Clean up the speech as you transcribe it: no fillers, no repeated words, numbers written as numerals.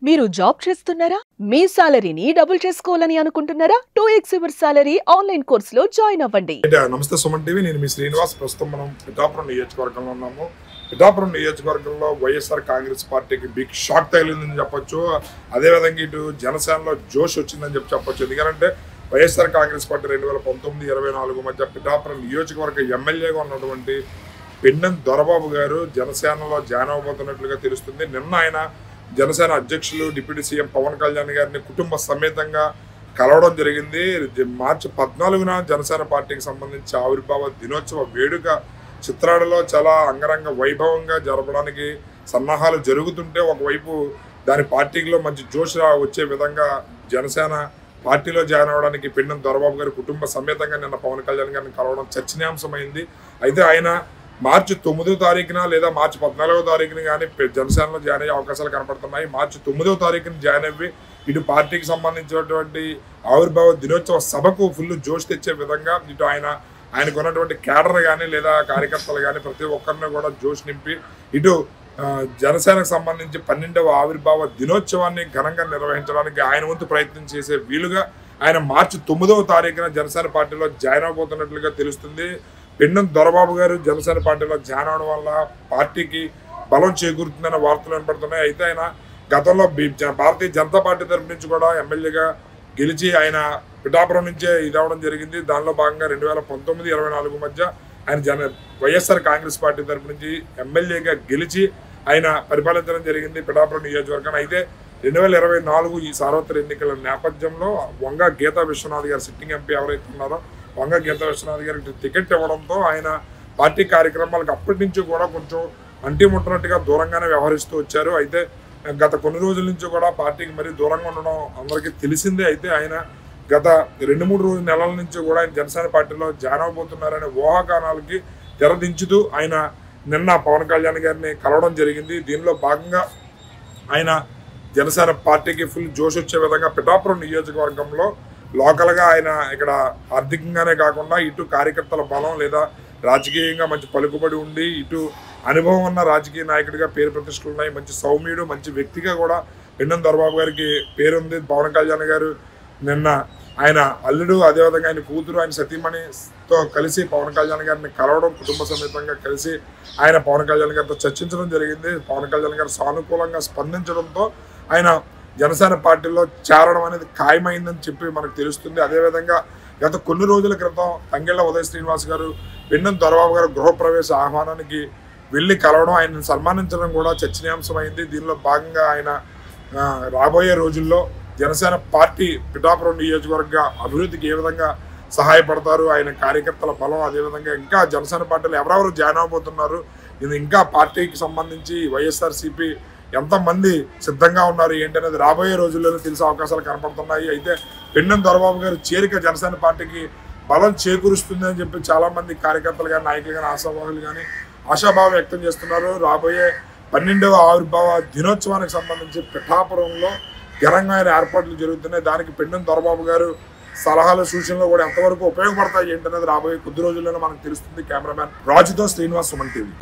మీరు జాబ్ చేస్తున్నారా? మీ సాలరీని డబుల్ చేసుకోవాలని అనుకుంటున్నారా? 2x యువర్ సాలరీ ఆన్లైన్ కోర్సులో జాయిన్ అవ్వండి. నమస్తే సుమన్ టీవీ, నేను మీ శ్రీనివాస్. ప్రస్తుతం మనం పిఠాపురం నియోజకవర్గంలో ఉన్నాము. పిఠాపురం నియోజకవర్గంలో వైఎస్ఆర్ కాంగ్రెస్ పార్టీకి బిగ్ షాక్ తగిలిందని చెప్పొచ్చు. అదేవిధంగా ఇటు జనసేనలో జోష్ వచ్చిందని చెప్పొచ్చు. ఎందుకంటే వైఎస్ఆర్ కాంగ్రెస్ పార్టీ 2019-24 మధ్య పిఠాపురం నియోజకవర్గ ఎమ్మెల్యేగా ఉన్నటువంటి పెన్నెం దొరబాబు గారు జనసేనలో జాయిన్ అవబోతున్నట్లుగా తెలుస్తుంది. నిన్న ఆయన జనసేన అధ్యక్షులు డిప్యూటీ సీఎం పవన్ కళ్యాణ్ గారిని కుటుంబ సమేతంగా కలవడం జరిగింది. మార్చి 14న జనసేన పార్టీకి సంబంధించి ఆవిర్భావ దినోత్సవ వేడుక చిత్రాడలో చాలా అంగరంగ వైభవంగా జరపడానికి సన్నాహాలు జరుగుతుంటే, ఒకవైపు దాని పార్టీలో మంచి జోష్ వచ్చే విధంగా జనసేన పార్టీలో జాయిన్ అవ్వడానికి పెన్నెం దొరబాబు గారు కుటుంబ సమేతంగా నిన్న పవన్ కళ్యాణ్ గారిని కలవడం చర్చనీయాంశమైంది. అయితే ఆయన మార్చి 9వ తారీఖున లేదా మార్చి 14వ తారీఖున కానీ జనసేనలో జాయిన్ అయ్యే అవకాశాలు కనపడుతున్నాయి. మార్చి 9వ తారీఖున జాయిన్ అయ్యి ఇటు పార్టీకి సంబంధించినటువంటి ఆవిర్భావ దినోత్సవ సభకు ఫుల్ జోష్ తెచ్చే విధంగా ఇటు ఆయనకు ఉన్నటువంటి క్యాడర్ కానీ లేదా కార్యకర్తలు కానీ ప్రతి ఒక్కరిని కూడా జోష్ నింపి ఇటు జనసేనకు సంబంధించి 12వ ఆవిర్భావ దినోత్సవాన్ని ఘనంగా నిర్వహించడానికి ఆయన వంతు ప్రయత్నం చేసే వీలుగా ఆయన మార్చి 9వ తారీఖున జనసేన పార్టీలో జాయిన్ అవబోతున్నట్లుగా తెలుస్తుంది. పెన్నెం దొరబాబు గారు జనసేన పార్టీలో జాయిన్ అవడం వల్ల పార్టీకి బలం చేకూరుతుందన్న వార్తలు వినపడుతున్నాయి. అయితే ఆయన గతంలో భారతీయ జనతా పార్టీ తరఫు నుంచి కూడా ఎమ్మెల్యేగా గెలిచి ఆయన పిఠాపురం నుంచే ఇదవడం జరిగింది. దానిలో భాగంగా 2019-24 మధ్య ఆయన వైఎస్ఆర్ కాంగ్రెస్ పార్టీ తరఫు నుంచి ఎమ్మెల్యేగా గెలిచి ఆయన పరిపాలించడం జరిగింది పిఠాపురం నియోజకవర్గాన్ని. అయితే 2024 ఈ సార్వత్రిక ఎన్నికల నేపథ్యంలో వంగ గీతా విశ్వనాథ్ గారు సిట్టింగ్ ఎంపీ ఎవరైతే ఉన్నారో వంగ గీతా విశ్వనాథ్ గారికి టికెట్ ఇవ్వడంతో ఆయన పార్టీ కార్యక్రమాలకు అప్పటి నుంచి కూడా కొంచెం అంటిముట్టనట్టుగా దూరంగానే వ్యవహరిస్తూ వచ్చారు. అయితే గత కొన్ని రోజుల నుంచి కూడా పార్టీకి మరీ దూరంగా ఉండడం అందరికీ తెలిసిందే. అయితే ఆయన గత 2-3 నెలల నుంచి కూడా ఆయన జనసేన పార్టీలో జాయిన్ అవబోతున్నారనే ఊహాగానాలకి తెరదించుతూ ఆయన నిన్న పవన్ కళ్యాణ్ గారిని కలవడం జరిగింది. దీనిలో భాగంగా ఆయన జనసేన పార్టీకి ఫుల్ జోష్ వచ్చే విధంగా పిఠాపురం నియోజకవర్గంలో లోకల్గా ఆయన ఇక్కడ ఆర్థికంగానే కాకుండా ఇటు కార్యకర్తల బలం లేదా రాజకీయంగా మంచి పలుకుబడి ఉండి ఇటు అనుభవం ఉన్న రాజకీయ నాయకుడిగా పేరు ప్రతిష్టలు ఉన్నాయి. మంచి సౌమ్యుడు, మంచి వ్యక్తిగా కూడా పెన్నెం దొరబాబు గారికి పేరుంది. పవన్ కళ్యాణ్ గారు నిన్న ఆయన అల్లుడు, అదేవిధంగా ఆయన కూతురు, ఆయన సతీమణితో కలిసి పవన్ కళ్యాణ్ గారిని కలవడం, కుటుంబ సమేతంగా కలిసి ఆయన పవన్ కళ్యాణ్ గారితో చర్చించడం జరిగింది. పవన్ కళ్యాణ్ గారు సానుకూలంగా స్పందించడంతో ఆయన జనసేన పార్టీలో చేరడం అనేది ఖాయమైందని చెప్పి మనకు తెలుస్తుంది. అదేవిధంగా గత కొన్ని రోజుల క్రితం తంగెళ్ల ఉదయ్ శ్రీనివాస్ గారు పెన్నెం దొరబాబు గారు గృహప్రవేశ ఆహ్వానానికి వెళ్ళి కలవడం, ఆయనను సన్మానించడం కూడా చర్చనీయాంశమైంది. దీనిలో భాగంగా ఆయన రాబోయే రోజుల్లో జనసేన పార్టీ పిఠాపురం నియోజకవర్గ అభివృద్ధికి ఏ విధంగా సహాయపడతారు, ఆయన కార్యకర్తల బలం, అదేవిధంగా ఇంకా జనసేన పార్టీలో ఎవరెవరు జాయిన్ అవబోతున్నారు, ఇది ఇంకా పార్టీకి సంబంధించి వైఎస్ఆర్సీపీ ఎంతమంది సిద్ధంగా ఉన్నారు ఏంటి అనేది రాబోయే రోజుల్లోనే తెలిసే అవకాశాలు కనపడుతున్నాయి. అయితే పెన్నెం దొరబాబు గారు చేరిక జనసేన పార్టీకి బలం చేకూరుస్తుంది అని చెప్పి చాలామంది కార్యకర్తలు కానీ నాయకులు కానీ ఆశావాహులు కానీ ఆశాభావం వ్యక్తం చేస్తున్నారు. రాబోయే 12వ ఆవిర్భావ దినోత్సవానికి సంబంధించి పిఠాపురంలో ఘనంగా ఏర్పాట్లు జరుగుతున్నాయి. దానికి పెన్నెం దొరబాబు గారు సలహాలు సూచనలు కూడా ఎంతవరకు ఉపయోగపడతాయి ఏంటనేది రాబోయే కొద్ది రోజుల్లోనే మనకు తెలుస్తుంది. కెమెరామ్యాన్ రాజుతో శ్రీనివాస్, సుమన్ టీవీ.